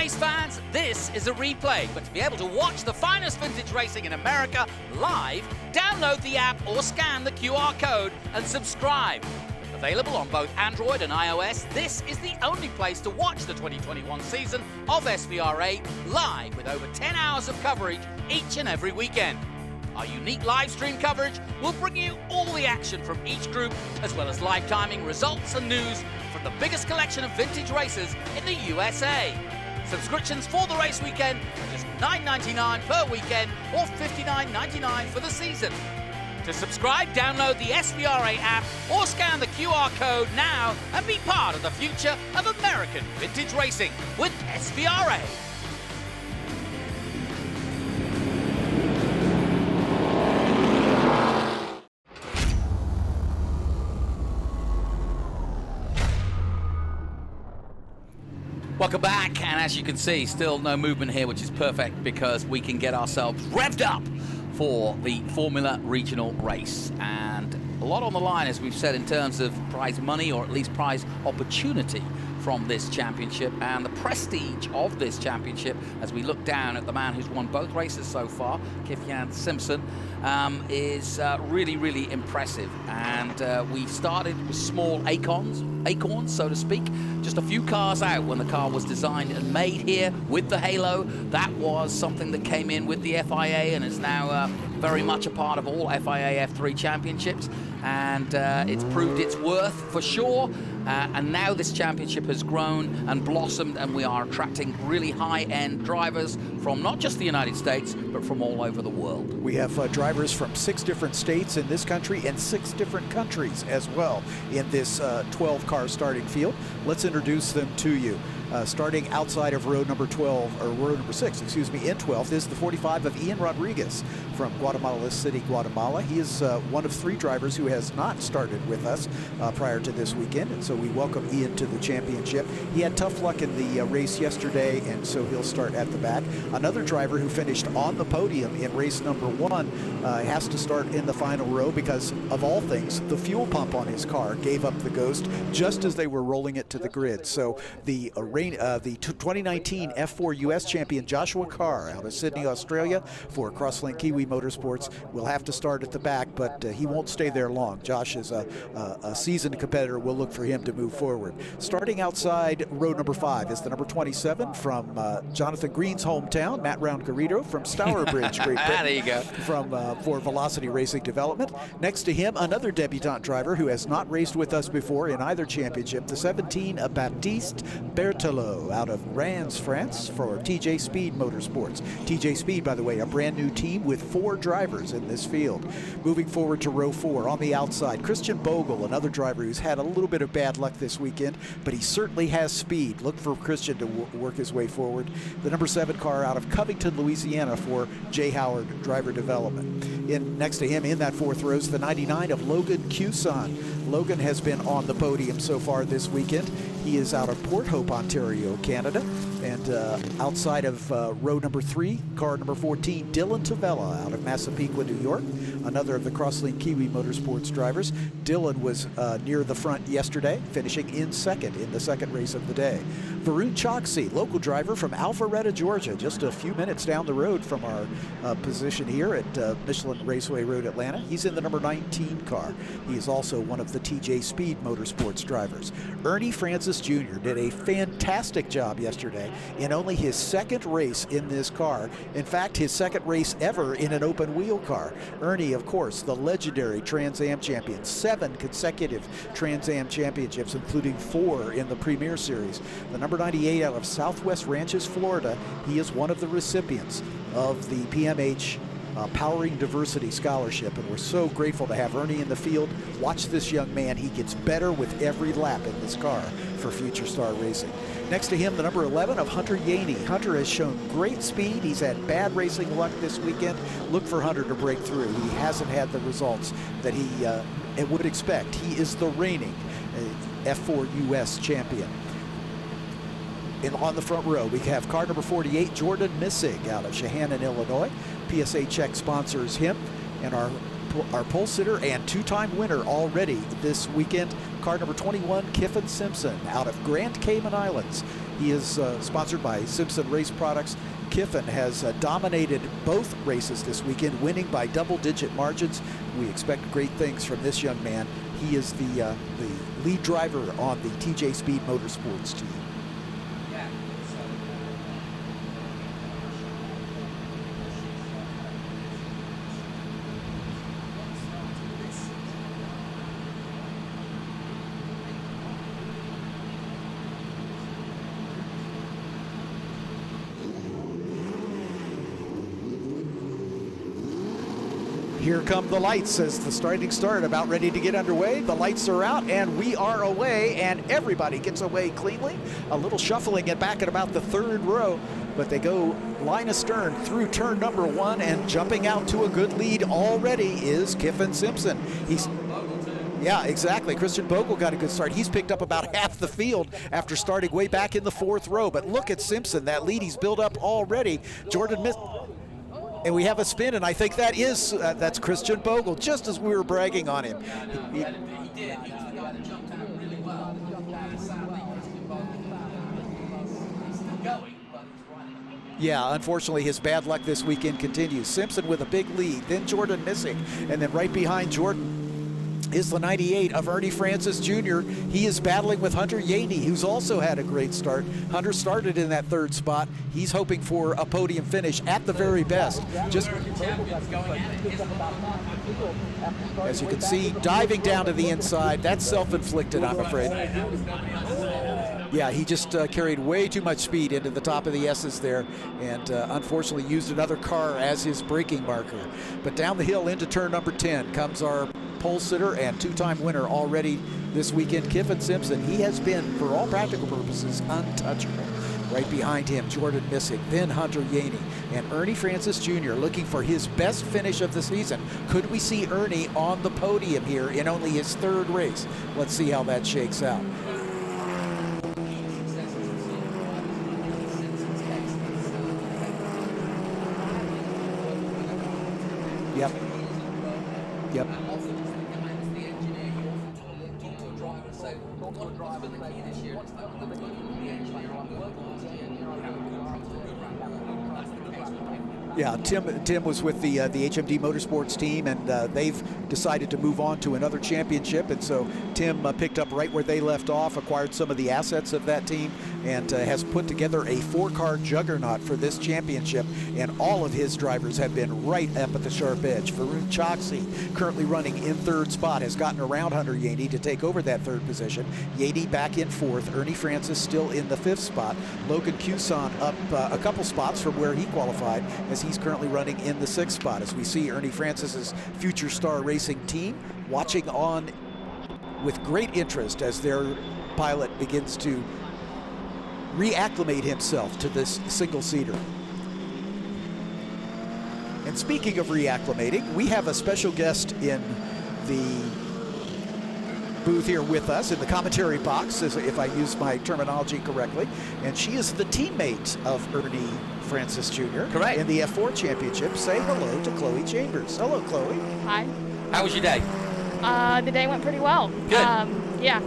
race fans, this is a replay, but to be able to watch the finest vintage racing in America live, download the app or scan the QR code and subscribe. Available on both Android and iOS, this is the only place to watch the 2021 season of SVRA live with over 10 hours of coverage each and every weekend. Our unique live stream coverage will bring you all the action from each group, as well as live timing, results and news from the biggest collection of vintage races in the USA. Subscriptions for the race weekend are just $9.99 per weekend or $59.99 for the season. To subscribe, download the SVRA app or scan the QR code now and be part of the future of American vintage racing with SVRA. Welcome back, and as you can see, still no movement here, which is perfect because we can get ourselves revved up for the Formula Regional race. And a lot on the line, as we've said, in terms of prize money, or at least prize opportunity from this championship, and the prestige of this championship as we look down at the man who's won both races so far, Kifyan Simpson, is really, really impressive. And we started with small acorns, so to speak, just a few cars out when the car was designed and made here with the halo. That was something that came in with the FIA and is now very much a part of all FIA F3 championships, and it's proved its worth for sure. And now this championship has grown and blossomed, and we are attracting really high-end drivers from not just the United States, but from all over the world. We have drivers from 6 different states in this country and 6 different countries as well in this 12-car starting field. Let's introduce them to you. Starting outside of row number 12, or row number 6, excuse me, in 12th is the 45 of Ian Rodriguez from Guatemala City, Guatemala. He is one of 3 drivers who has not started with us prior to this weekend, and so we welcome Ian to the championship. He had tough luck in the race yesterday, and so he'll start at the back. Another driver who finished on the podium in race number 1 has to start in the final row because, of all things, the fuel pump on his car gave up the ghost just as they were rolling it to the grid. So the 2019 F4 US champion Joshua Carr out of Sydney, Australia for Crosslink Kiwi Motorsports will have to start at the back, but he won't stay there long. Josh is a seasoned competitor. We'll look for him to move forward. Starting outside row number 5 is the number 27 from Jonathan Green's hometown, Matt Round Garrido from Stourbridge, Great Britain. There you go. For Velocity Racing Development. Next to him, another debutante driver who has not raced with us before in either championship, the 17 of Baptiste Berthelot out of Reims, France for TJ Speed Motorsports. TJ Speed, by the way, a brand new team with 4 drivers in this field. Moving forward to row 4 on the outside, Christian Bogle, another driver who's had a little bit of bad luck this weekend, but he certainly has speed. Look for Christian to work his way forward. The number 7 car out of Covington, Louisiana for Jay Howard Driver Development. Next to him in that 4th row is the 99 of Logan Cuson. Logan has been on the podium so far this weekend. He is out of Port Hope, Ontario, Canada. And outside of row number 3, car number 14, Dylan Tavella out of Massapequa, New York. Another of the Crosslink Kiwi Motorsports drivers. Dylan was near the front yesterday, finishing in 2nd in the 2nd race of the day. Varun Choksi, local driver from Alpharetta, Georgia, just a few minutes down the road from our position here at Michelin Raceway Road, Atlanta. He's in the number 19 car. He is also one of the TJ Speed Motorsports drivers. Ernie Francis Jr. did a fantastic job yesterday in only his 2nd race in this car. In fact, his 2nd race ever in an open wheel car. Ernie, of course, the legendary Trans Am champion, 7 consecutive Trans Am championships, including 4 in the Premier Series. The number 98 out of Southwest Ranches, Florida, he is one of the recipients of the PMH Powering Diversity Scholarship, and we're so grateful to have Ernie in the field. Watch this young man. He gets better with every lap in this car for Future Star Racing. Next to him, the number 11 of Hunter Yaney. Hunter has shown great speed. He's had bad racing luck this weekend. Look for Hunter to break through. He hasn't had the results that he would expect. He is the reigning F4 US champion. On the front row, we have car number 48, Jordan Missig out of Chehanan, Illinois. PSA Czech sponsors him, and our pole sitter and 2-time winner already this weekend, car number 21, Kiffin Simpson out of Grand Cayman Islands. He is sponsored by Simpson Race Products. Kiffin has dominated both races this weekend, winning by double-digit margins. We expect great things from this young man. He is the lead driver on the TJ Speed Motorsports team. Here come the lights as the starting start about ready to get underway. The lights are out and we are away, and everybody gets away cleanly. A little shuffling and back at about the third row, but they go line astern through turn number 1, and jumping out to a good lead already is Kiffin Simpson. Yeah, exactly. Christian Bogle got a good start. He's picked up about half the field after starting way back in the 4th row. But look at Simpson, that lead he's built up already. And we have a spin, and I think that is that's Christian Bogle, just as we were bragging on him. He did. He was the guy that jumped out really well. He's still going, but he's running. Yeah, unfortunately, his bad luck this weekend continues. Simpson with a big lead, then Jordan missing, and then right behind Jordan is the 98 of Ernie Francis Jr. He is battling with Hunter Yaney, who's also had a great start. Hunter started in that 3rd spot. He's hoping for a podium finish at the very best. Just as you can see, diving down to the inside. That's self-inflicted, I'm afraid. Yeah, he just carried way too much speed into the top of the S's there, and unfortunately used another car as his braking marker. But down the hill into turn number 10 comes our pole sitter and 2-time winner already this weekend, Kiffin Simpson. He has been, for all practical purposes, untouchable. Right behind him, Jordan missing, then Hunter Yaney, and Ernie Francis Jr. looking for his best finish of the season. Could we see Ernie on the podium here in only his 3rd race? Let's see how that shakes out. Yep. Yep. Yeah, Tim was with the HMD Motorsports team, and they've decided to move on to another championship, and so Tim picked up right where they left off, acquired some of the assets of that team, and has put together a 4-car juggernaut for this championship, and all of his drivers have been right up at the sharp edge. Varun Choksi, currently running in 3rd spot, has gotten around Hunter Yaney to take over that 3rd position. Yaney back in 4th, Ernie Francis still in the 5th spot. Logan Cuson up a couple spots from where he qualified, as he's currently running in the 6th spot. As we see Ernie Francis's Future Star Racing team watching on with great interest as their pilot begins to reacclimate himself to this single-seater. And speaking of reacclimating, we have a special guest in the booth here with us in the commentary box, if I use my terminology correctly, and she is the teammate of Ernie Francis Jr. Correct. In the F4 Championship. Say hello to Chloe Chambers. Hello, Chloe. Hi. How was your day? The day went pretty well. Good. Yeah,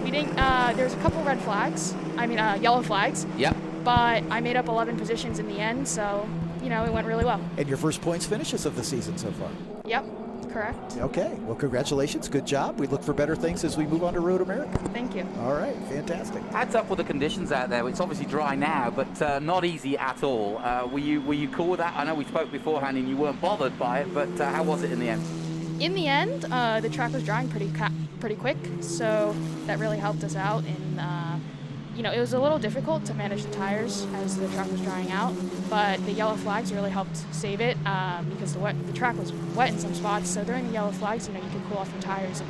we didn't. There's a couple red flags. I mean, yellow flags. Yep. But I made up 11 positions in the end, so you know it went really well. And your first points finishes of the season so far. Yep. Correct. Okay. Well, congratulations. Good job. We look for better things as we move on to Road America. Thank you. All right. Fantastic. Adds up with the conditions out there. It's obviously dry now, but not easy at all. Were you cool with that? I know we spoke beforehand and you weren't bothered by it, but how was it in the end? In the end, the track was drying pretty quick, so that really helped us out. And you know, it was a little difficult to manage the tires as the track was drying out, but the yellow flags really helped save it because the track was wet in some spots. So during the yellow flags, you know, you could cool off your tires,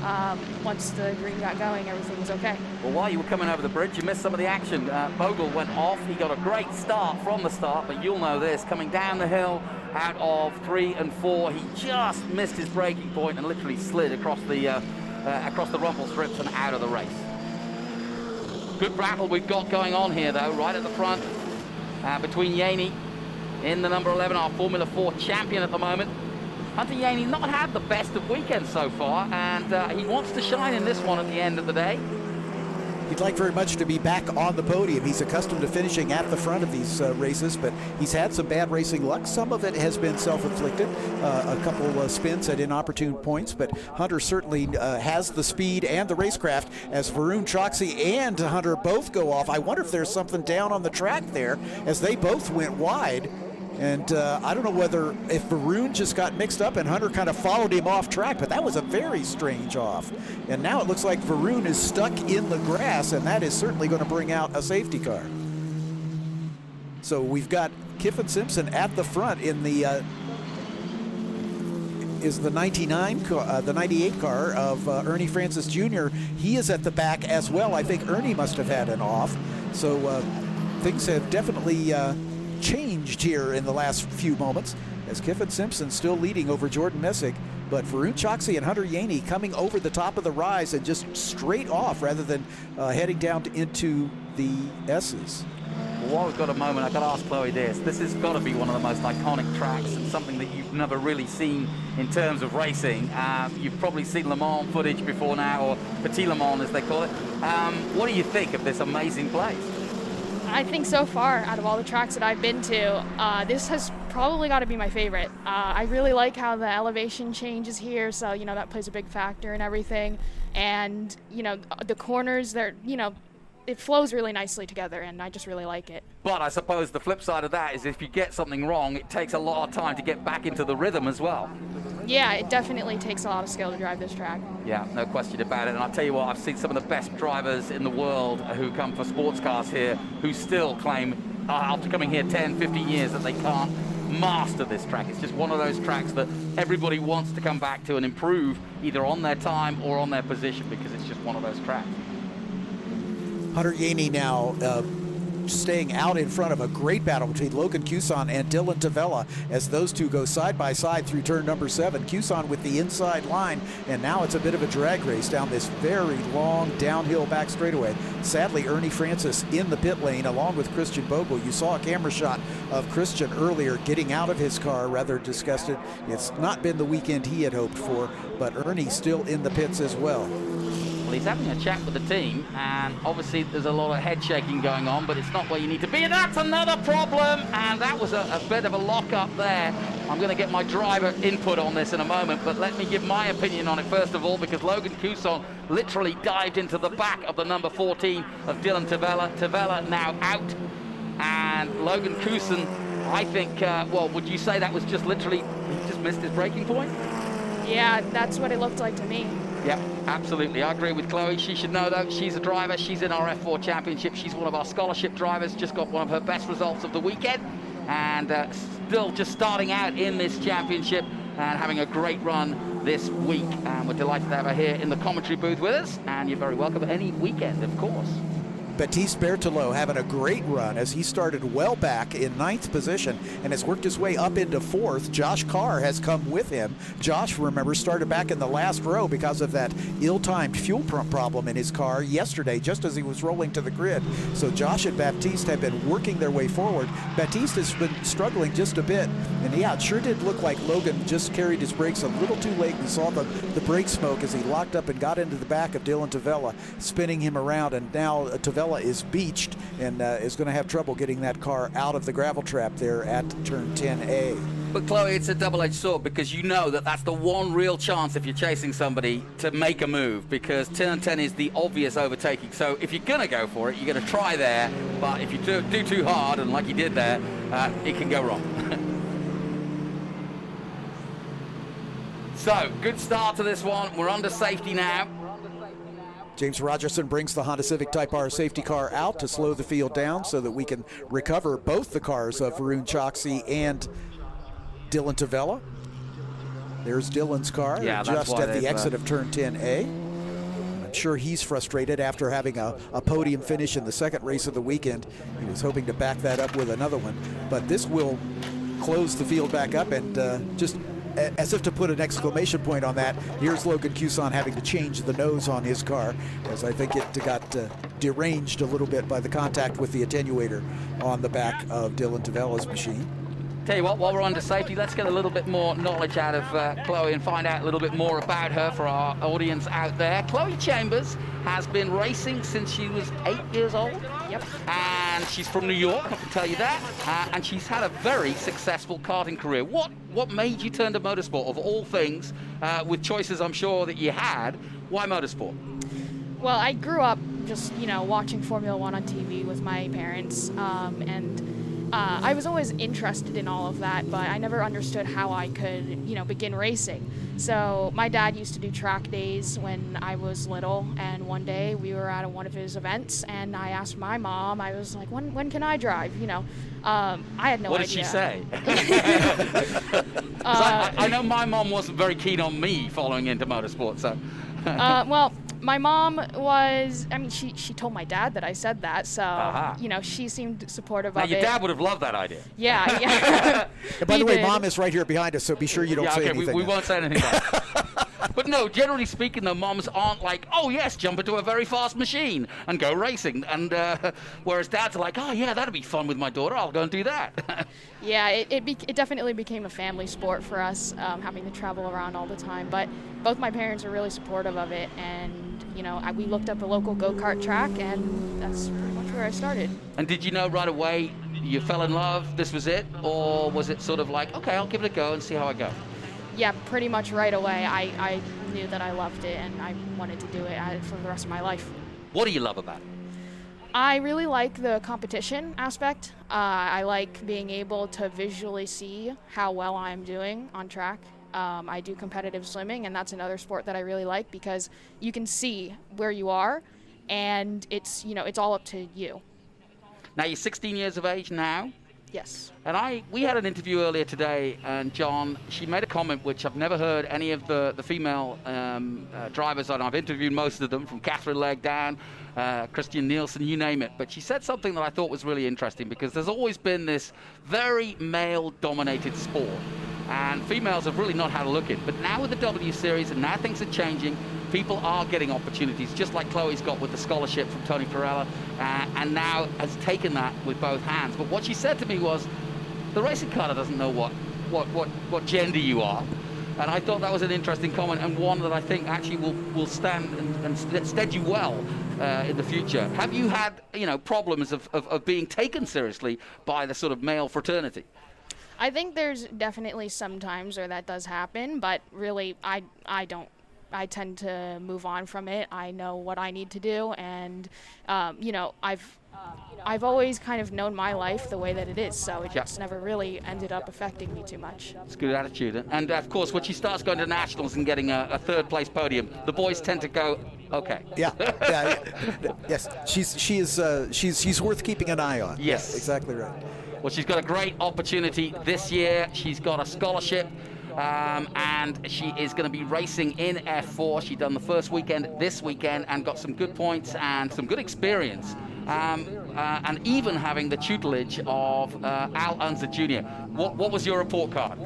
and once the green got going, everything was okay. Well, while you were coming over the bridge, you missed some of the action. Bogle went off. He got a great start from the start, but you'll know this, coming down the hill out of 3 and 4, he just missed his braking point and literally slid across the rumble strips and out of the race. Good battle we've got going on here, though, right at the front between Yaney in the number 11, our Formula 4 champion at the moment. Hunter Yaney not had the best of weekends so far, and he wants to shine in this one at the end of the day. He'd like very much to be back on the podium. He's accustomed to finishing at the front of these races, but he's had some bad racing luck. Some of it has been self-inflicted, a couple spins at inopportune points, but Hunter certainly has the speed and the racecraft as Varun Choksi and Hunter both go off. I wonder if there's something down on the track there as they both went wide. And I don't know whether if Varun just got mixed up and Hunter kind of followed him off track, but that was a very strange off. And now it looks like Varun is stuck in the grass, and that is certainly going to bring out a safety car. So we've got Kyffin Simpson at the front in the is the 99 car, the 98 car of Ernie Francis Jr. He is at the back as well. I think Ernie must have had an off. So things have definitely changed here in the last few moments as Kyffin Simpson still leading over Jordan Messick, but Varun Choksi and Hunter Yaney coming over the top of the rise and just straight off rather than heading down into the S's. Well, while we've got a moment, I've got to ask Chloe this. This has got to be one of the most iconic tracks and something that you've never really seen in terms of racing. You've probably seen Le Mans footage before now, or Petit Le Mans as they call it. What do you think of this amazing place? I think so far, out of all the tracks that I've been to, this has probably got to be my favorite. I really like how the elevation changes here, so, you know, that plays a big factor in everything. And, you know, the corners, they're, you know, it flows really nicely together, and I just really like it. But I suppose the flip side of that is if you get something wrong, it takes a lot of time to get back into the rhythm as well. Yeah, it definitely takes a lot of skill to drive this track. Yeah, no question about it. And I'll tell you what, I've seen some of the best drivers in the world who come for sports cars here who still claim, after coming here 10, 15 years, that they can't master this track. It's just one of those tracks that everybody wants to come back to and improve either on their time or on their position because it's just one of those tracks. Hunter Yaney now staying out in front of a great battle between Logan Cuson and Dylan Tavella as those two go side by side through turn number 7. Cuson with the inside line, and now it's a bit of a drag race down this very long downhill back straightaway. Sadly, Ernie Francis in the pit lane along with Christian Bogle. You saw a camera shot of Christian earlier getting out of his car rather disgusted. It's not been the weekend he had hoped for, but Ernie still in the pits as well. He's having a chat with the team, and obviously there's a lot of head shaking going on, but it's not where you need to be, and that's another problem. And that was a bit of a lock-up there. I'm going to get my driver input on this in a moment, but let me give my opinion on it first of all, because Logan Cuson literally dived into the back of the number 14 of Dylan Tavella. Tavella now out, and Logan Cuson, I think, well, would you say that was just literally, he just missed his braking point? Yeah, that's what it looked like to me. Yep, absolutely. I agree with Chloe. She should know, though. She's a driver. She's in our F4 Championship. She's one of our scholarship drivers. Just got one of her best results of the weekend. And still just starting out in this championship and having a great run this week. And we're delighted to have her here in the commentary booth with us. And you're very welcome any weekend, of course. Baptiste Berthelot having a great run as he started well back in 9th position and has worked his way up into 4th. Josh Carr has come with him. Josh, remember, started back in the last row because of that ill-timed fuel pump problem in his car yesterday, just as he was rolling to the grid. So Josh and Baptiste have been working their way forward. Baptiste has been struggling just a bit, and yeah, it sure did look like Logan just carried his brakes a little too late. We saw the brake smoke as he locked up and got into the back of Dylan Tavella, spinning him around, and now Tavella is beached and is going to have trouble getting that car out of the gravel trap there at turn 10A. But Chloe, it's a double-edged sword because you know that that's the one real chance if you're chasing somebody to make a move, because turn 10 is the obvious overtaking. So if you're going to go for it, you're going to try there, but if you do too hard, and like you did there, it can go wrong. So, good start to this one. We're under safety now. James Rogerson brings the Honda Civic Type R safety car out to slow the field down so that we can recover both the cars of Varun Choksi and Dylan Tavella. There's Dylan's car, just at the exit of turn 10A. I'm sure he's frustrated after having a podium finish in the second race of the weekend. He was hoping to back that up with another one, but this will close the field back up, and just as if to put an exclamation point on that, here's Logan Cuson having to change the nose on his car, as I think it got deranged a little bit by the contact with the attenuator on the back of Dylan Tavella's machine. Tell you what, while we're under safety, let's get a little bit more knowledge out of Chloe and find out a little bit more about her for our audience out there. Chloe Chambers has been racing since she was 8 years old. Yep. And she's from New York, I can tell you that. And she's had a very successful karting career. What made you turn to motorsport, of all things, with choices I'm sure that you had? Why motorsport? Well, I grew up just, watching Formula One on TV with my parents, I was always interested in all of that, but I never understood how I could, begin racing. So my dad used to do track days when I was little, and one day we were at one of his events, and I asked my mom, I was like, when can I drive? I had no idea. What did she say? I know my mom wasn't very keen on me following into motorsport, so. Well, my mom was, she told my dad that I said that, so, she seemed supportive of it. Now, your dad would have loved that idea. Yeah. And by the way, Mom is right here behind us, so be sure you don't say anything. We won't say anything about it. But no, generally speaking, though, moms aren't like, oh, yes, jump into a very fast machine and go racing. And whereas dads are like, oh, yeah, that'd be fun with my daughter. I'll go and do that. Yeah, it definitely became a family sport for us, having to travel around all the time. But both my parents are really supportive of it. And, we looked up a local go-kart track, and that's pretty much where I started. And did you know right away you fell in love, this was it? Or was it sort of like, okay, I'll give it a go and see how I go? Yeah, pretty much right away. I knew that I loved it, and I wanted to do it for the rest of my life. What do you love about it? I really like the competition aspect. I like being able to visually see how well I'm doing on track. I do competitive swimming, and that's another sport that I really like because you can see where you are, and it's all up to you. Now, you're 16 years of age now. Yes. And we had an interview earlier today, and John, she made a comment which I've never heard any of the female drivers, and I've interviewed most of them, from Catherine Legg down, Christian Nielsen, you name it. But she said something that I thought was really interesting, because there's always been this very male-dominated sport, and females have really not had a look at it. But now with the W Series, and now things are changing, people are getting opportunities, just like Chloe's got with the scholarship from Tony Perella, and now has taken that with both hands. But what she said to me was, the racing car doesn't know what gender you are. And I thought that was an interesting comment, and one that I think actually will stand and stead you well in the future. Have you had problems of being taken seriously by the sort of male fraternity? I think there's definitely some times where that does happen, but really I don't. I tend to move on from it. I know what I need to do, and I've always kind of known my life the way that it is, so it just never really ended up affecting me too much. It's a good attitude. And of course, when she starts going to nationals and getting a third place podium, the boys tend to go, okay. Yeah. Yes, she's worth keeping an eye on. Yes. Exactly right. Well, she's got a great opportunity this year. She's got a scholarship. And she is going to be racing in F4. She's done the first weekend this weekend and got some good points and some good experience. And even having the tutelage of Al Unser Jr. What was your report card?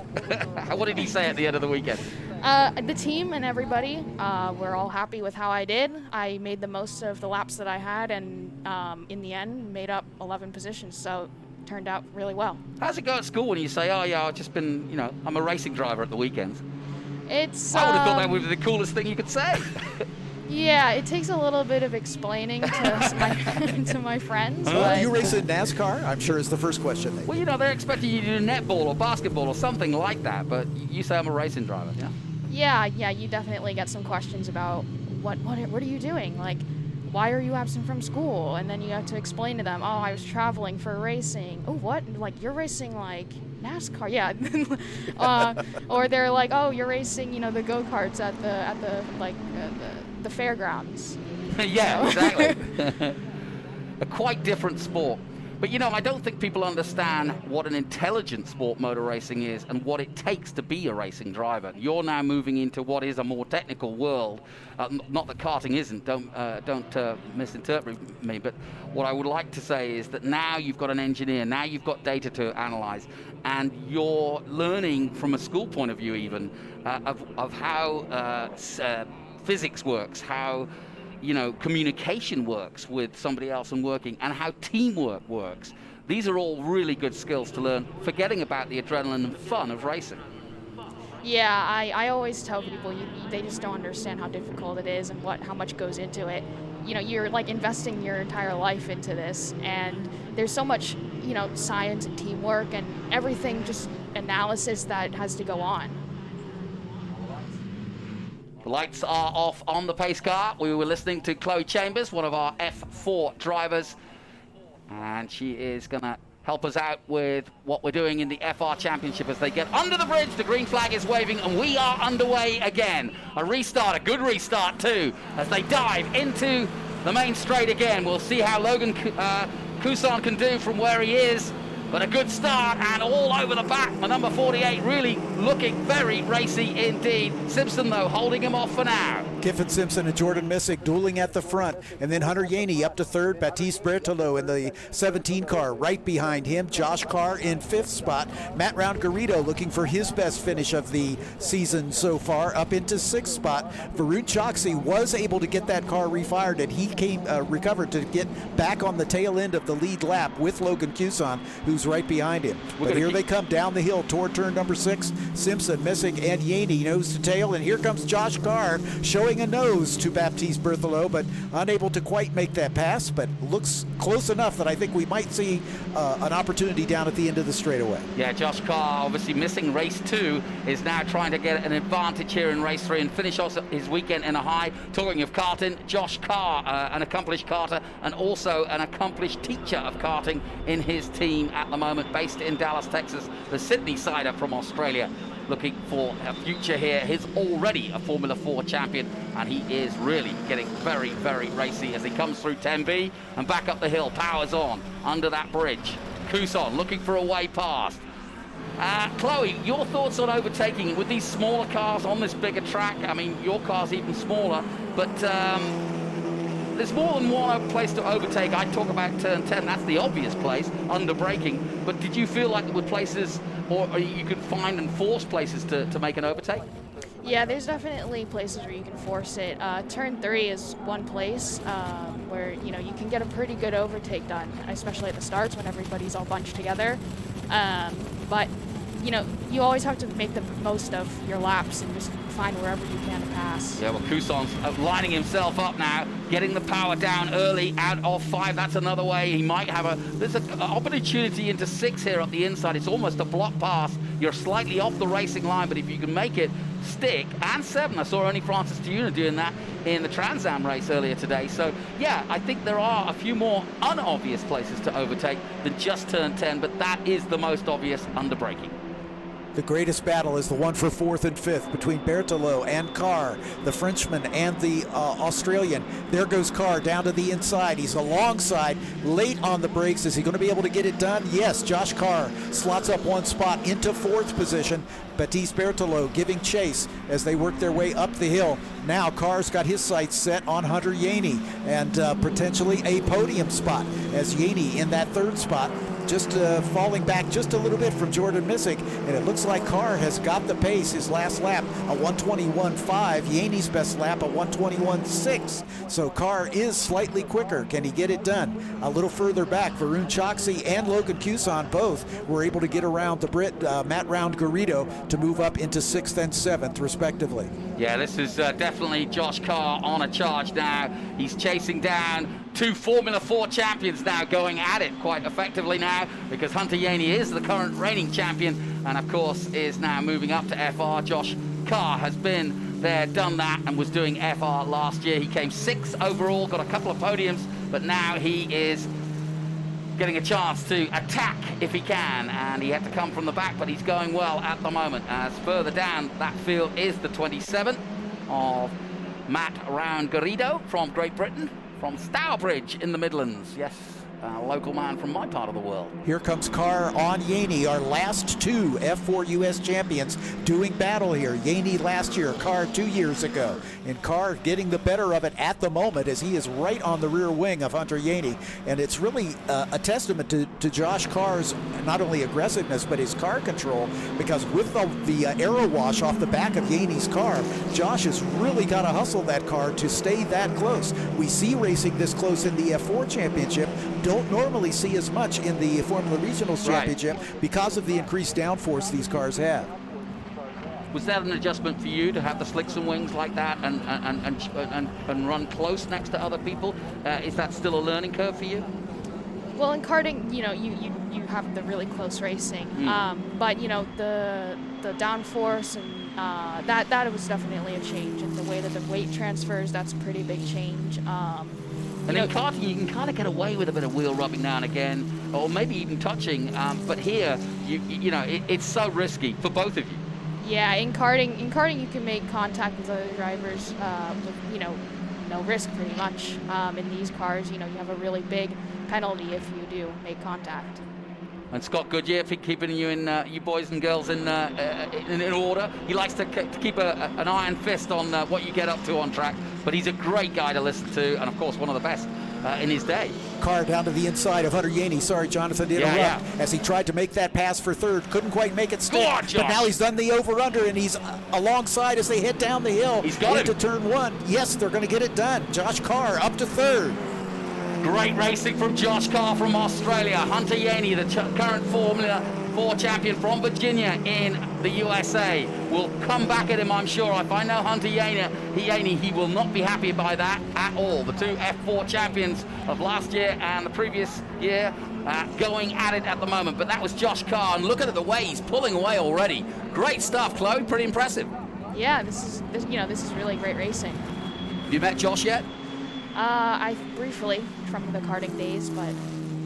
What did he say at the end of the weekend? The team and everybody were all happy with how I did. I made the most of the laps that I had, and in the end made up 11 positions. So turned out really well. How's it go at school when you say, oh yeah, I've just been, I'm a racing driver at the weekends? I would have thought that would be the coolest thing you could say. Yeah, it takes a little bit of explaining to my friends. Well, you race in NASCAR, I'm sure is the first question. Well, they're expecting you to do netball or basketball or something like that, but you say I'm a racing driver, yeah? Yeah, you definitely get some questions about what are you doing? Like, why are you absent from school? And then you have to explain to them, oh, I was traveling for racing. Oh, what? Like, you're racing, like, NASCAR? Yeah. Or they're like, oh, you're racing, the go-karts at the fairgrounds. Yeah, exactly. A quite different sport. But, I don't think people understand what an intelligent sport motor racing is and what it takes to be a racing driver. You're now moving into what is a more technical world. Not that karting isn't, don't misinterpret me, but what I would like to say is that now you've got an engineer, now you've got data to analyze, and you're learning from a school point of view even of how physics works, how communication works with somebody else and working, and how teamwork works. These are all really good skills to learn, forgetting about the adrenaline and fun of racing. Yeah, I always tell people they just don't understand how difficult it is and how much goes into it. You know, you're like investing your entire life into this, and there's so much, you know, science and teamwork and everything, just analysis that has to go on. The lights are off on the pace car. We were listening to Chloe Chambers, one of our F4 drivers, and she is going to help us out with what we're doing in the FR Championship as they get under the bridge. The green flag is waving, and we are underway again. A restart, a good restart too, as they dive into the main straight again. We'll see how Logan Couson can do from where he is, but a good start and all over the back. The number 48 really looking very racy indeed. Simpson, though, holding him off for now. Kiffin Simpson and Jordan Missick dueling at the front, and then Hunter Yaney up to third. Baptiste Berthelot in the 17 car right behind him. Josh Carr in fifth spot. Matt Round-Garrido looking for his best finish of the season so far, up into sixth spot. Varun Choksi was able to get that car refired, and he recovered to get back on the tail end of the lead lap with Logan Couson, who's right behind him. But here they come down the hill toward turn number 6. Simpson, Missick, and Yaney nose to tail, and here comes Josh Carr showing a nose to Baptiste Berthelot, but unable to quite make that pass, but looks close enough that I think we might see an opportunity down at the end of the straightaway. Yeah, Josh Carr, obviously missing race 2, is now trying to get an advantage here in race 3 and finish off his weekend in a high. Talking of karting, Josh Carr, an accomplished karter and also an accomplished teacher of karting in his team at the moment, based in Dallas, Texas, the Sydney sider from Australia, looking for a future here. He's already a Formula 4 champion, and he is really getting very, very racy as he comes through 10B and back up the hill, powers on under that bridge. Couson looking for a way past. Chloe, your thoughts on overtaking with these smaller cars on this bigger track? I mean, your car's even smaller, but there's more than one place to overtake. I talk about turn 10, that's the obvious place, under braking. But did you feel like there were places, or you could find and force places to make an overtake? Yeah, there's definitely places where you can force it. Turn 3 is one place where, you know, you can get a pretty good overtake done, especially at the starts when everybody's all bunched together. But, you know, you always have to make the most of your laps and just find wherever you can to pass. Yeah, well, Couson's lining himself up now, getting the power down early out of 5. That's another way he might have there's an opportunity into 6 here up the inside. It's almost a block pass. You're slightly off the racing line, but if you can make it stick, and 7, I saw only Francis Tiuna doing that in the Trans Am race earlier today. So yeah, I think there are a few more unobvious places to overtake than just turn 10, but that is the most obvious under braking. The greatest battle is the one for 4th and 5th between Berthelot and Carr, the Frenchman and the Australian. There goes Carr down to the inside. He's alongside, late on the brakes. Is he going to be able to get it done? Yes, Josh Carr slots up one spot into 4th position. Baptiste Berthelot giving chase as they work their way up the hill. Now Carr's got his sights set on Hunter Yaney and potentially a podium spot, as Yaney in that 3rd spot, just falling back just a little bit from Jordan Missick, and it looks like Carr has got the pace. His last lap, a 121.5. Yaney's best lap, a 121.6. So Carr is slightly quicker. Can he get it done? A little further back, Varun Choksi and Logan Couson both were able to get around the Brit, Matt Round-Garrido, to move up into 6th and 7th, respectively. Yeah, this is definitely Josh Carr on a charge now. He's chasing down 2 Formula 4 champions now, going at it quite effectively now, because Hunter Yaney is the current reigning champion and of course is now moving up to FR. Josh Carr has been there, done that, and was doing FR last year. He came 6th overall, got a couple of podiums, but now he is getting a chance to attack if he can, and he had to come from the back, but he's going well at the moment. As further down that field is the 27 of Matt Round-Garrido from Great Britain, from Stourbridge in the Midlands. Yes, a local man from my part of the world. Here comes Carr on Yaney, our last 2 F4 US champions doing battle here. Yaney last year, Carr 2 years ago. And Carr getting the better of it at the moment as he is right on the rear wing of Hunter Yaney. And it's really a testament to Josh Carr's not only aggressiveness, but his car control, because with the aero wash off the back of Yaney's car, Josh has really got to hustle that car to stay that close. We see racing this close in the F4 championship don't normally see as much in the Formula Regionals Championship because of the increased downforce these cars have. Was that an adjustment for you to have the slicks and wings like that and run close next to other people? Is that still a learning curve for you? Well, in karting, you know, you have the really close racing, but you know the downforce and that was definitely a change, and the way that the weight transfers, that's a pretty big change. And in karting, you can kind of get away with a bit of wheel rubbing now and again, or maybe even touching. But here, you know, it's so risky for both of you. Yeah, in karting you can make contact with other drivers with, you know, no risk pretty much. In these cars, you know, you have a really big penalty if you do make contact. And Scott Goodyear keeping you in, you boys and girls in order. He likes to keep an iron fist on what you get up to on track, but he's a great guy to listen to, and of course one of the best in his day. Car down to the inside of Hunter Yaney. Sorry, Jonathan, to interrupt. As he tried to make that pass for third, couldn't quite make it stick. But now he's done the over-under, and he's alongside as they head down the hill. He's got into turn one. Yes, they're going to get it done. Josh Carr up to third. Great racing from Josh Carr from Australia. Hunter Yaney, the current Formula 4 champion from Virginia in the USA, will come back at him, I'm sure. If I know Hunter Yaney, he will not be happy by that at all. The two F4 champions of last year and the previous year going at it at the moment. But that was Josh Carr, and look at the way he's pulling away already. Great stuff, Chloe. Pretty impressive. Yeah, this is really great racing. Have you met Josh yet? I briefly from the karting days, but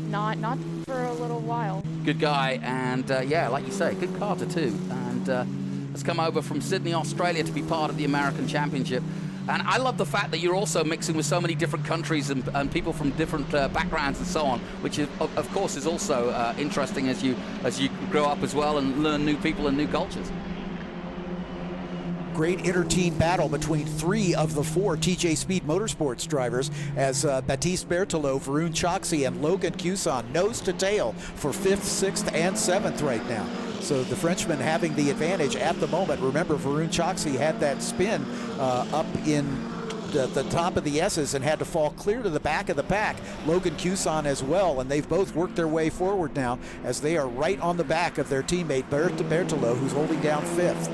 not for a little while. Good guy, and yeah, like you say, good karter too. And has come over from Sydney, Australia to be part of the American Championship. And I love the fact that you're also mixing with so many different countries and people from different backgrounds and so on, which is, of course is also interesting as you grow up as well and learn new people and new cultures. Great inter-team battle between three of the four TJ Speed Motorsports drivers as Baptiste Berthelot, Varun Choksi, and Logan Cuson nose to tail for 5th, 6th, and 7th right now. So the Frenchman having the advantage at the moment. Remember, Varun Choksi had that spin up in the top of the S's and had to fall clear to the back of the pack. Logan Cuson as well, and they've both worked their way forward now as they are right on the back of their teammate Berthelot, who's holding down 5th.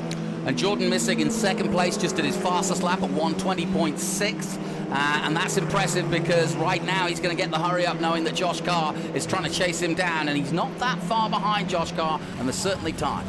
And Jordan Missig in 2nd place, just did his fastest lap at 1:20.6. And that's impressive because right now he's going to get the hurry up knowing that Josh Carr is trying to chase him down, and he's not that far behind Josh Carr, and there's certainly time.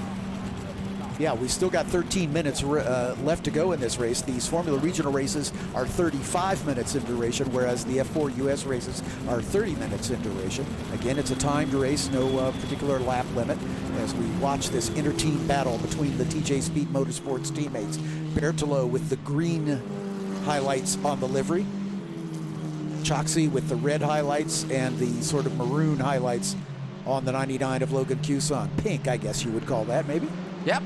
Yeah, we still got 13 minutes left to go in this race. These Formula Regional races are 35 minutes in duration, whereas the F4 US races are 30 minutes in duration. Again, it's a timed race, no particular lap limit, as we watch this inter-team battle between the TJ Speed Motorsports teammates. Berthelot with the green highlights on the livery, Choksi with the red highlights and the sort of maroon highlights on the 99 of Logan Cuson. Pink, I guess you would call that, maybe? Yep.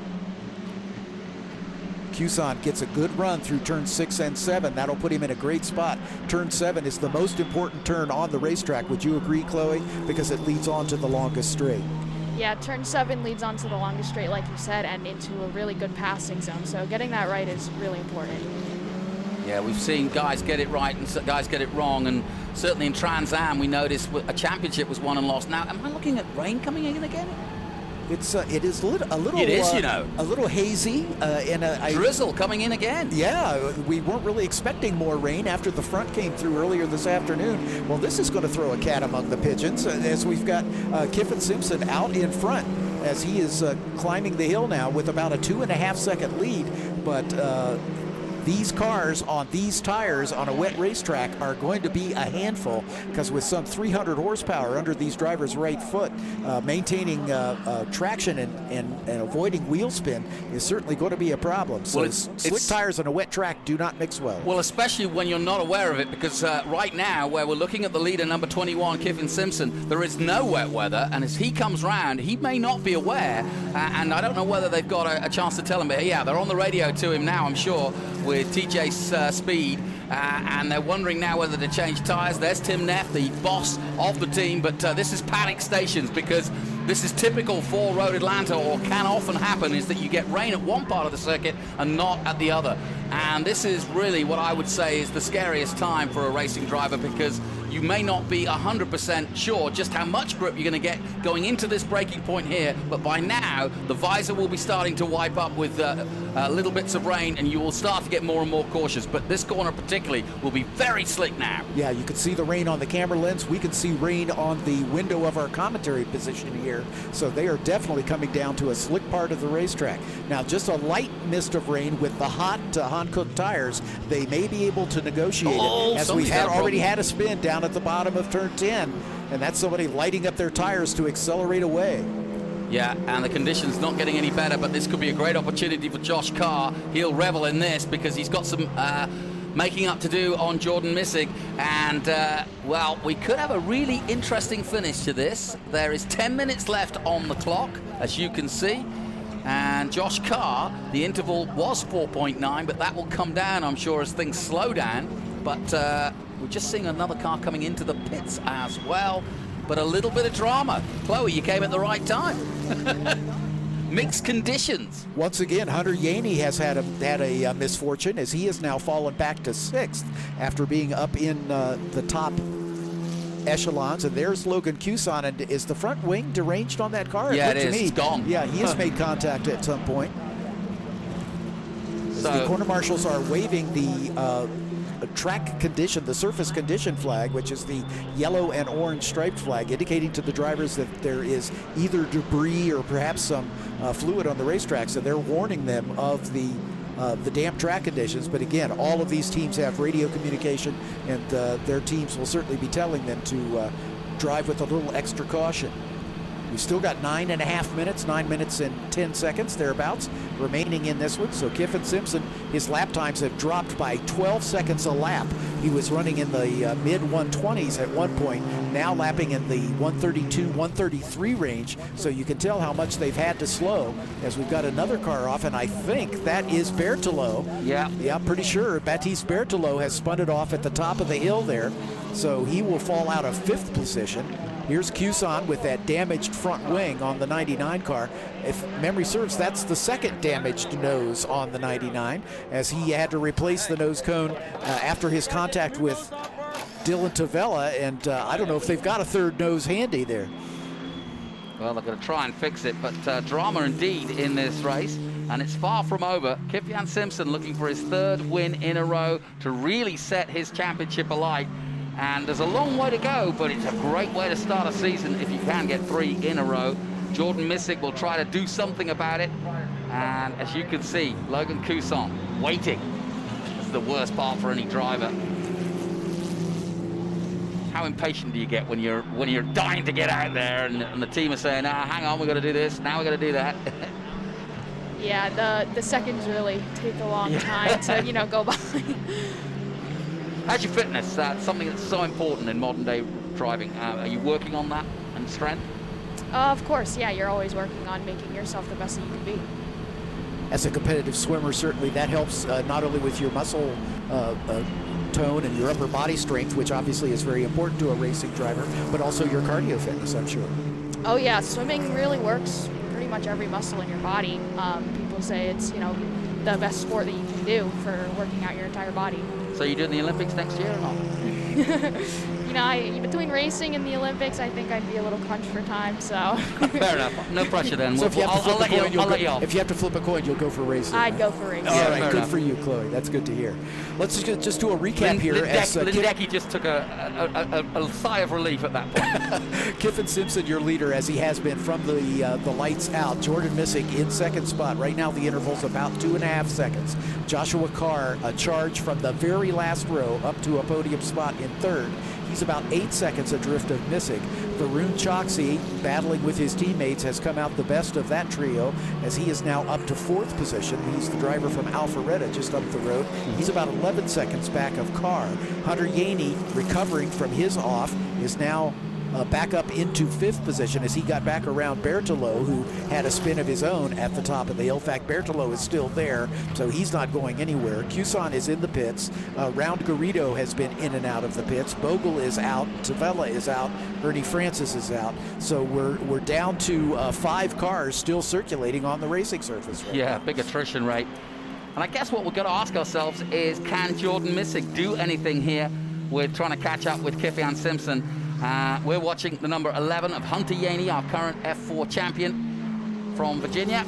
Cuson gets a good run through turn 6 and 7. That'll put him in a great spot. Turn 7 is the most important turn on the racetrack. Would you agree, Chloe? Because it leads on to the longest straight. Yeah, turn 7 leads on to the longest straight, like you said, and into a really good passing zone. So getting that right is really important. Yeah, we've seen guys get it right and guys get it wrong, and certainly in Trans Am we noticed a championship was won and lost. Now, am I looking at rain coming in again? It is a little. It is, you know, a little hazy and a drizzle coming in again. Yeah, we weren't really expecting more rain after the front came through earlier this afternoon. Well, this is going to throw a cat among the pigeons as we've got Kiffin Simpson out in front as he is climbing the hill now with about a 2.5 second lead, but. These cars on these tires on a wet racetrack are going to be a handful because with some 300 horsepower under these drivers' right foot, maintaining traction and avoiding wheel spin is certainly going to be a problem. So well, slick tires on a wet track do not mix well. Well, especially when you're not aware of it, because right now, where we're looking at the leader, number 21, Kiffin Simpson, there is no wet weather, and as he comes round, he may not be aware, and I don't know whether they've got a chance to tell him, but yeah, they're on the radio to him now, I'm sure, with TJ Speed, and they're wondering now whether to change tyres. There's Tim Neff, the boss of the team, but this is panic stations, because this is typical for Road Atlanta, or can often happen, is that you get rain at one part of the circuit and not at the other. And this is really what I would say is the scariest time for a racing driver, because you may not be 100% sure just how much grip you're going to get going into this braking point here, but by now the visor will be starting to wipe up with little bits of rain, and you will start to get more and more cautious. But this corner particularly will be very slick now. Yeah, you can see the rain on the camera lens. We can see rain on the window of our commentary position here. So they are definitely coming down to a slick part of the racetrack. Now, just a light mist of rain with the hot Hankook tires, they may be able to negotiate it, as we've already had a spin down at the bottom of turn 10, and that's somebody lighting up their tires to accelerate away. Yeah, and the conditions not getting any better, but this could be a great opportunity for Josh Carr. He'll revel in this because he's got some making up to do on Jordan Missig, and well, we could have a really interesting finish to this. There is 10 minutes left on the clock, as you can see, and Josh Carr, the interval was 4.9, but that will come down, I'm sure, as things slow down. But we're just seeing another car coming into the pits as well, but a little bit of drama. Chloe, you came at the right time. Mixed conditions. Once again, Hunter Yaney has had a misfortune, as he has now fallen back to 6th after being up in the top echelons. And there's Logan Cuson. And is the front wing deranged on that car? Yeah, it is. It's gone. Yeah, he has made contact at some point. So the corner marshals are waving the track condition, the surface condition flag, which is the yellow and orange striped flag, indicating to the drivers that there is either debris or perhaps some fluid on the racetrack. So they're warning them of the damp track conditions. But again, all of these teams have radio communication, and their teams will certainly be telling them to drive with a little extra caution. We've still got 9.5 minutes, 9 minutes and 10 seconds, thereabouts, remaining in this one. So Kiffin Simpson, his lap times have dropped by 12 seconds a lap. He was running in the mid-120s at one point, now lapping in the 132, 133 range. So you can tell how much they've had to slow, as we've got another car off, and I think that is Berthelot. Yeah. Yeah, I'm pretty sure Baptiste Berthelot has spun it off at the top of the hill there. So he will fall out of 5th position. Here's Cuson with that damaged front wing on the 99 car. If memory serves, that's the second damaged nose on the 99, as he had to replace the nose cone after his contact with Dylan Tavella, and I don't know if they've got a third nose handy there. Well, they're going to try and fix it, but drama indeed in this race, and it's far from over. Kiffin Simpson looking for his 3rd win in a row to really set his championship alight. And there's a long way to go, but it's a great way to start a season if you can get 3 in a row. Jordan Missig will try to do something about it. And as you can see, Logan Cuson waiting. This is the worst part for any driver. How impatient do you get when you're dying to get out there, and the team are saying, hang on, we're going to do this, now we're going to do that. Yeah, the seconds really take a long time to, go by. How's your fitness? That's something that's so important in modern day driving. Are you working on that and strength? Of course, yeah. You're always working on making yourself the best that you can be. As a competitive swimmer, certainly that helps not only with your muscle tone and your upper body strength, which obviously is very important to a racing driver, but also your cardio fitness, I'm sure. Oh yeah, swimming really works pretty much every muscle in your body. People say it's, the best sport that you can do for working out your entire body. So you doing the Olympics next year or not? Between racing and the Olympics, I think I'd be a little crunched for time, so. Fair enough. No pressure then. So I'll let you off. If you have to flip a coin, you'll go for racing. I'd go for racing. All right, good for you, Chloe. That's good to hear. Let's just do a recap here. Lindecki just took a sigh of relief at that point. Kiffin Simpson, your leader, as he has been from the lights out. Jordan Missig in 2nd spot. Right now the interval's about 2.5 seconds. Joshua Carr, a charge from the very last row up to a podium spot in 3rd. He's about 8 seconds adrift of Missig. Varun Choksi, battling with his teammates, has come out the best of that trio, as he is now up to 4th position. He's the driver from Alpharetta, just up the road. He's about 11 seconds back of Carr. Hunter Yaney, recovering from his off, is now back up into 5th position as he got back around Berthelot, who had a spin of his own at the top of the hill. In fact, Berthelot is still there, so he's not going anywhere. Cuson is in the pits. Round Garrido has been in and out of the pits. Bogle is out. Tavella is out. Ernie Francis is out. So we're down to 5 cars still circulating on the racing surface right now. Big attrition rate. And I guess what we're going to ask ourselves is, can Jordan Missick do anything here? We're trying to catch up with Kifyan Simpson. We're watching the number 11 of Hunter Yaney, our current F4 champion from Virginia.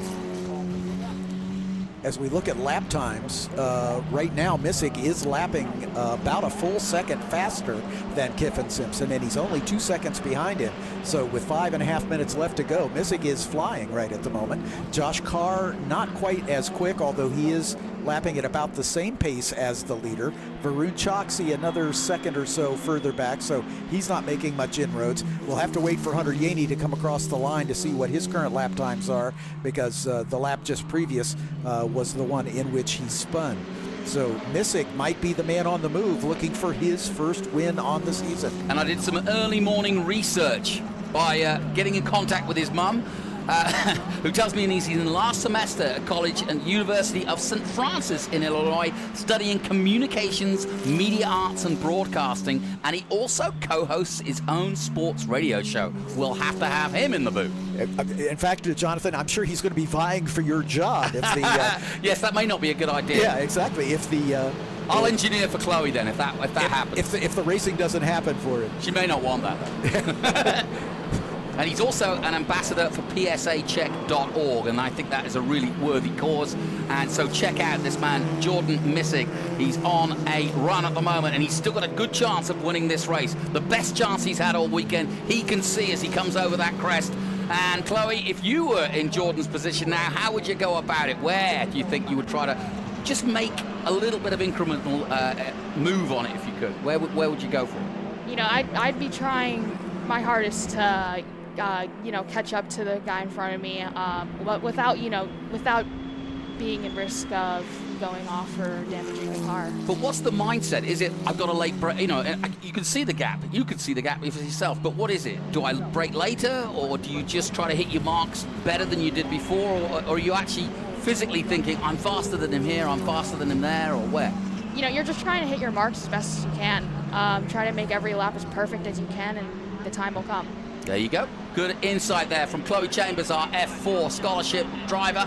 As we look at lap times, right now Missick is lapping about a full second faster than Kifyan Simpson, and he's only 2 seconds behind him. So with 5.5 minutes left to go, Missick is flying right at the moment. Josh Carr not quite as quick, although he is lapping at about the same pace as the leader. Varun Choksi another second or so further back, so he's not making much inroads. We'll have to wait for Hunter Yaney to come across the line to see what his current lap times are, because the lap just previous was the one in which he spun. So Missick might be the man on the move, looking for his first win on the season. And I did some early morning research by getting in contact with his mum, who tells me he's in last semester at College and University of St. Francis in Illinois, studying communications, media arts and broadcasting, and he also co-hosts his own sports radio show. We'll have to have him in the booth. In fact, Jonathan, I'm sure he's going to be vying for your job. If the, yes, that may not be a good idea. Yeah, exactly. If the I'll engineer for Chloe then, if that happens. If the racing doesn't happen for him. She may not want that. And he's also an ambassador for psacheck.org, and I think that is a really worthy cause. And so check out this man, Jordan Missick. He's on a run at the moment, and he's still got a good chance of winning this race. The best chance he's had all weekend. He can see as he comes over that crest. And Chloe, if you were in Jordan's position now, how would you go about it? Where do you think you would try to just make a little bit of incremental move on it if you could? Where would you go for it? You know, I'd be trying my hardest to catch up to the guy in front of me, but without being at risk of going off or damaging the car. But what's the mindset? Is it, I've got a late break, you can see the gap. You can see the gap for yourself, but what is it? Do I brake later, or do you just try to hit your marks better than you did before, or are you actually physically thinking, I'm faster than him here, I'm faster than him there, or where? You're just trying to hit your marks as best as you can. Try to make every lap as perfect as you can, and the time will come. There you go. Good insight there from Chloe Chambers, our F4 scholarship driver,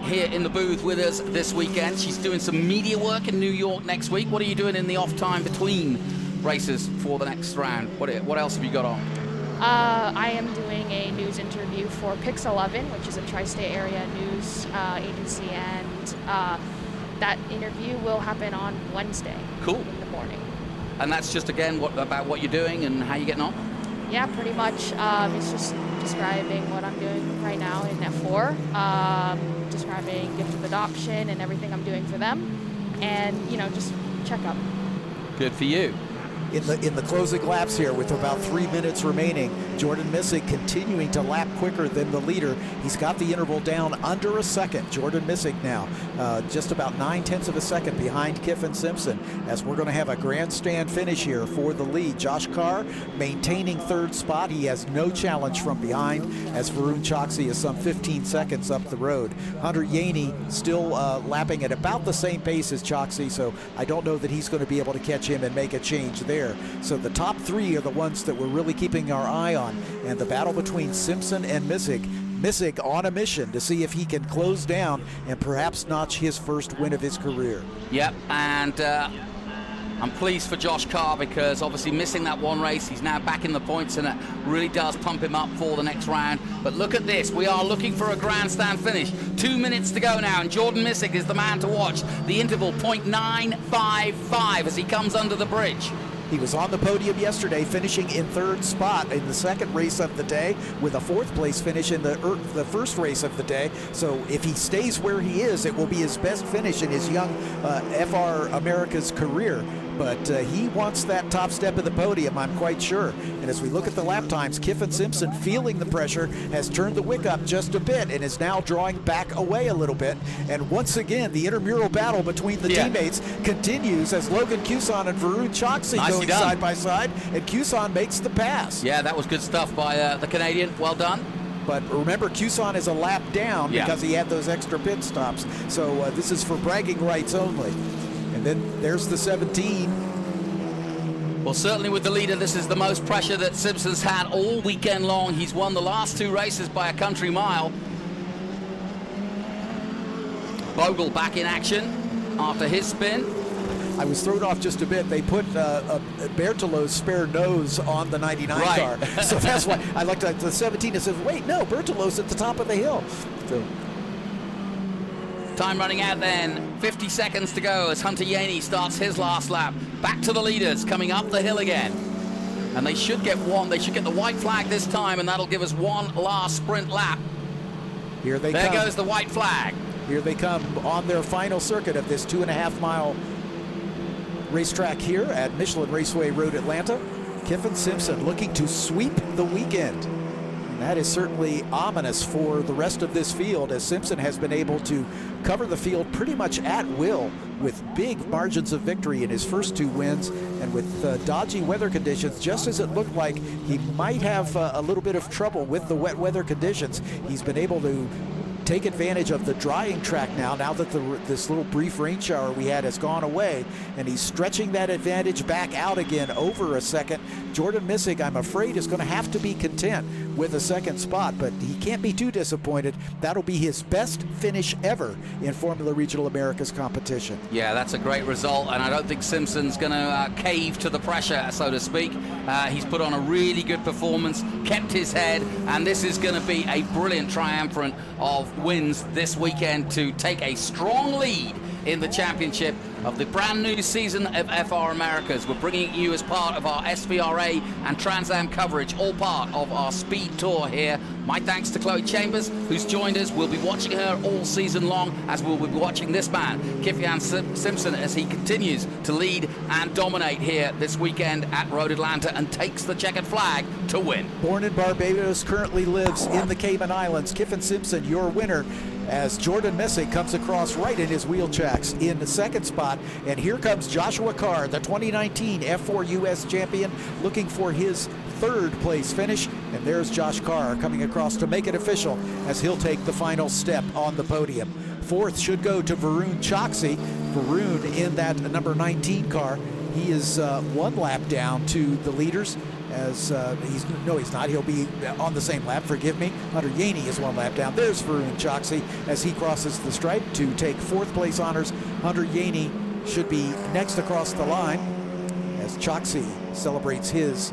here in the booth with us this weekend. She's doing some media work in New York next week. What are you doing in the off time between races for the next round? What else have you got on? I am doing a news interview for Pix 11, which is a tri-state area news agency, and that interview will happen on Wednesday. Cool. In the morning. And that's just, again, about what you're doing and how you're getting on? Yeah, pretty much. It's just describing what I'm doing right now in F4, describing gift of adoption and everything I'm doing for them, and, just check up. Good for you. In the closing laps here with about 3 minutes remaining, Jordan Missick continuing to lap quicker than the leader. He's got the interval down under a second. Jordan Missick now just about 9/10 of a second behind Kifyan Simpson, as we're going to have a grandstand finish here for the lead. Josh Carr maintaining 3rd spot. He has no challenge from behind, as Varun Choksi is some 15 seconds up the road. Hunter Yaney still lapping at about the same pace as Choksi, so I don't know that he's going to be able to catch him and make a change there. So the top 3 are the ones that we're really keeping our eye on, and the battle between Simpson and Missick. Missick on a mission to see if he can close down and perhaps notch his first win of his career. Yep, and I'm pleased for Josh Carr, because obviously missing that one race, he's now back in the points, and it really does pump him up for the next round. But look at this, we are looking for a grandstand finish. 2 minutes to go now, and Jordan Missick is the man to watch. The interval, 0.955 as he comes under the bridge. He was on the podium yesterday, finishing in 3rd spot in the 2nd race of the day, with a 4th place finish in the 1st race of the day. So if he stays where he is, it will be his best finish in his young FR America's career. but he wants that top step of the podium, I'm quite sure. And as we look at the lap times, Kyffin Simpson, feeling the pressure, has turned the wick up just a bit and is now drawing back away a little bit. And once again, the intramural battle between the teammates continues as Logan Cuson and Varun Choksi going side by side, and Cuson makes the pass. Yeah, that was good stuff by the Canadian. Well done. But remember, Cuson is a lap down because he had those extra pit stops. So this is for bragging rights only. And then there's the 17. Well, certainly with the leader, this is the most pressure that Simpson's had all weekend long. He's won the last 2 races by a country mile. Bogle back in action after his spin. I was thrown off just a bit. They put Berthelot's spare nose on the 99 car. So that's why I looked at the 17 and said, wait, no, Berthelot's at the top of the hill. So. Time running out then. 50 seconds to go as Hunter Yaney starts his last lap. Back to the leaders, coming up the hill again. And they should get one. They should get the white flag this time, and that'll give us one last sprint lap. Here they come. There goes the white flag. Here they come on their final circuit of this 2.5-mile racetrack here at Michelin Raceway Road, Atlanta. Kyffin Simpson looking to sweep the weekend. And that is certainly ominous for the rest of this field, as Simpson has been able to cover the field pretty much at will with big margins of victory in his first 2 wins. And with dodgy weather conditions, just as it looked like he might have a little bit of trouble with the wet weather conditions, he's been able to take advantage of the drying track now that this little brief rain shower we had has gone away, and he's stretching that advantage back out again over a second. Jordan Missig, I'm afraid, is going to have to be content with a second spot, but he can't be too disappointed. That'll be his best finish ever in Formula Regional Americas competition. Yeah, that's a great result, and I don't think Simpson's going to cave to the pressure, so to speak. He's put on a really good performance, kept his head, and this is going to be a brilliant triumvirate of wins this weekend to take a strong lead in the championship of the brand new season of FR Americas. We're bringing you as part of our SVRA and Trans Am coverage, all part of our speed tour here. My thanks to Chloe Chambers, who's joined us. We'll be watching her all season long, as we'll be watching this man, Kyffin Simpson, as he continues to lead and dominate here this weekend at Road Atlanta and takes the checkered flag to win. Born in Barbados, currently lives in the Cayman Islands. Kyffin Simpson, your winner, as Jordan Missig comes across right in his wheel tracks in the second spot. And here comes Joshua Carr, the 2019 F4 US champion, looking for his 3rd place finish. And there's Josh Carr coming across to make it official as he'll take the final step on the podium. 4th should go to Varun Choksi. Varun in that number 19 car. He is 1 lap down to the leaders, as he's not. He'll be on the same lap, forgive me. Hunter Yaney is 1 lap down. There's Varun Choksi as he crosses the stripe to take 4th place honors. Hunter Yaney should be next across the line as Choksi celebrates his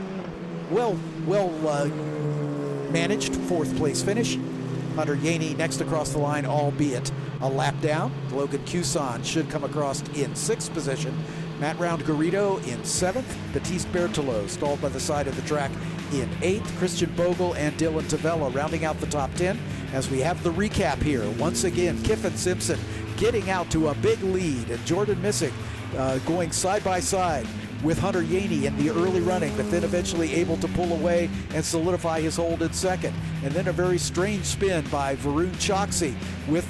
managed 4th place finish. Hunter Yaney next across the line, albeit a lap down. Logan Cuson should come across in 6th position. Matt Round-Garrido in 7th. Baptiste Berthelot stalled by the side of the track in 8th. Christian Bogle and Dylan Tavella rounding out the top 10. As we have the recap here, once again, Kyffin Simpson getting out to a big lead, and Jordan Missig going side by side with Hunter Yaney in the early running, but then eventually able to pull away and solidify his hold in 2nd. And then a very strange spin by Varun Choksi with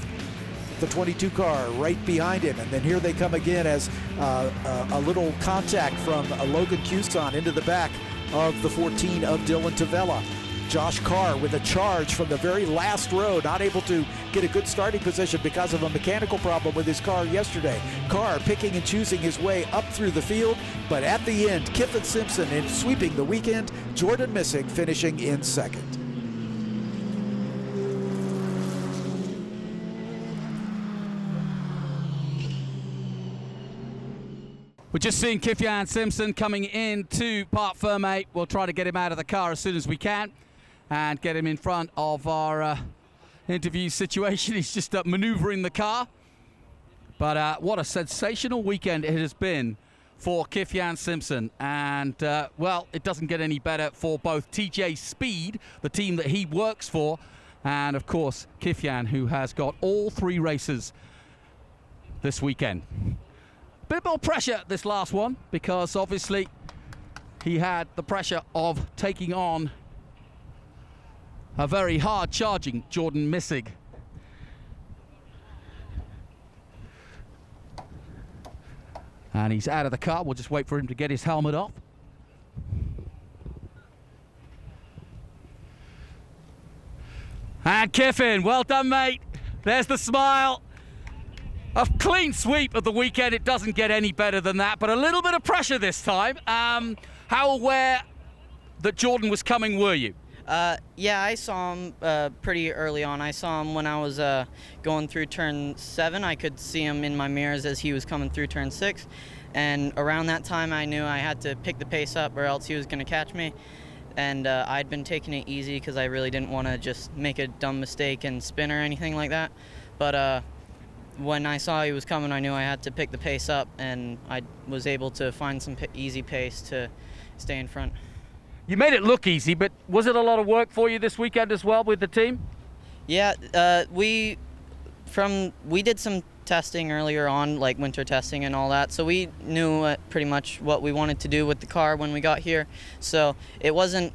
the 22 car right behind him. And then here they come again as a little contact from Logan Cuson into the back of the 14 of Dylan Tavella. Josh Carr with a charge from the very last row, not able to get a good starting position because of a mechanical problem with his car yesterday. Carr picking and choosing his way up through the field, but at the end, Kyffin Simpson in sweeping the weekend, Jordan Missig finishing in 2nd. We're just seeing Kyffin Simpson coming into Parc Fermé. We'll try to get him out of the car as soon as we can and get him in front of our interview situation. He's just maneuvering the car. But what a sensational weekend it has been for Kyffin Simpson. And, well, it doesn't get any better for both TJ Speed, the team that he works for, and, of course, Kyffin, who has got all 3 races this weekend. bit more pressure this last one, because obviously he had the pressure of taking on a very hard charging Jordan Missig. And he's out of the car. We'll just wait for him to get his helmet off. And Kiffin, well done, mate. There's the smile. A clean sweep of the weekend. It doesn't get any better than that, but a little bit of pressure this time. How aware that Jordan was coming were you? Yeah, I saw him pretty early on. I saw him when I was going through turn 7. I could see him in my mirrors as he was coming through turn 6. And around that time, I knew I had to pick the pace up or else he was going to catch me. And I'd been taking it easy because I really didn't want to just make a dumb mistake and spin or anything like that. But when I saw he was coming, I knew I had to pick the pace up, and I was able to find some easy pace to stay in front. You made it look easy, but was it a lot of work for you this weekend as well with the team? Yeah, we did some testing earlier on, like winter testing and all that, so we knew pretty much what we wanted to do with the car when we got here. So it wasn't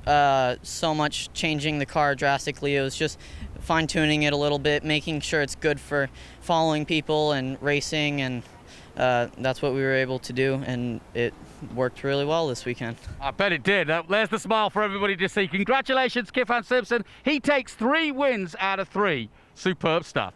so much changing the car drastically, it was just fine-tuning it a little bit, making sure it's good for following people and racing, and that's what we were able to do, and it worked really well this weekend. I bet it did. There's the smile for everybody to see. Congratulations, Kiffin Simpson. He takes 3 wins out of 3. Superb stuff.